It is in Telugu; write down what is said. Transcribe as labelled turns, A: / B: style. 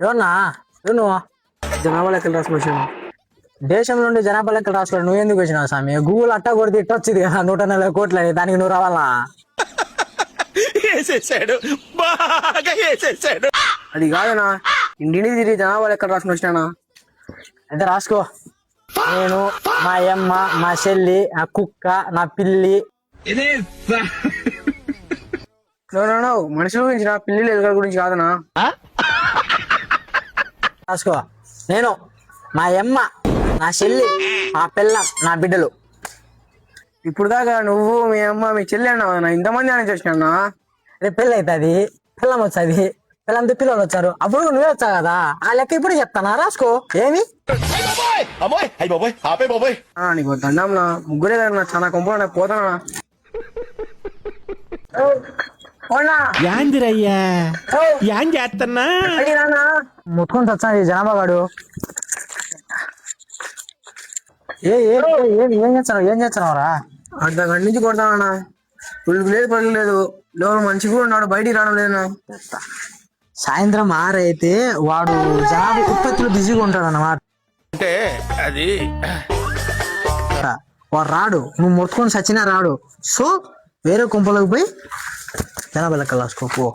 A: ఏమన్నా నువ్వు
B: జనాభా లెక్కలు రాసుకుని వచ్చాను.
A: దేశం నుండి జనాభా లెక్కలు రాసుకోవాలి. నువ్వు ఎందుకు వచ్చినావు స్వామి? గూగుల్ అట్టా కొడితే ఇట్ట వచ్చింది కదా 140 కోట్లు అని. దానికి నువ్వు రావాలా?
B: అది కాదనా, ఇంటిని తిరిగి జనాభా లెక్కలు రాసుకుని వచ్చినానా.
A: అయితే రాసుకో. నేను, మా అమ్మ, మా చెల్లి, నా కుక్క, నా పిల్లి.
B: నో మనుషుల గురించి నా పిల్లలు ఎదుగుల గురించి కాదనా.
A: రాసుకో. నేను, మా అమ్మ, నా చెల్లి, మా పిల్ల, నా బిడ్డలు.
B: ఇప్పుడు దాకా నువ్వు, మీ అమ్మ, మీ చెల్లి అన్నావు. ఇంతమంది అని చూసినా.
A: రేపు పెళ్ళి అవుతుంది, పిల్లం వచ్చేది, పిల్లంతో పిల్లలు వచ్చారు, అప్పుడు నువ్వే వచ్చావు కదా. ఆ లెక్క ఇప్పుడు చెప్తానా? రాసుకో. ఏమి
B: నీకు దండంలా ముగ్గురే కదా, చాలా కొంపలు నాకు పోతానా.
C: యాందిరయ్యా యాన్ చేస్తున్నా
A: ముట్టుకొని వచ్చాను ఈ జనాభా గాడు. ఏం చేస్తున్నావురా?
B: అర్ధ గంట నుంచి కొడతానా. పులుగు లేదు, పలుగు లేదు. లోపల మంచి కూడా ఉన్నాడు, బయటికి రావడం లేదన్నా.
A: సాయంత్రం 6 అయితే వాడు జనాభా ఉత్పత్తిలో బిజీగా ఉంటాడు అన్నమాట.
C: అంటే అది
A: వాడు రాడు, నువ్వు ముట్టుకొని సచ్చినా రాడు. సో వేరే కుంపలోకి పోయి జనాభా లెక్కలు రాసుకో.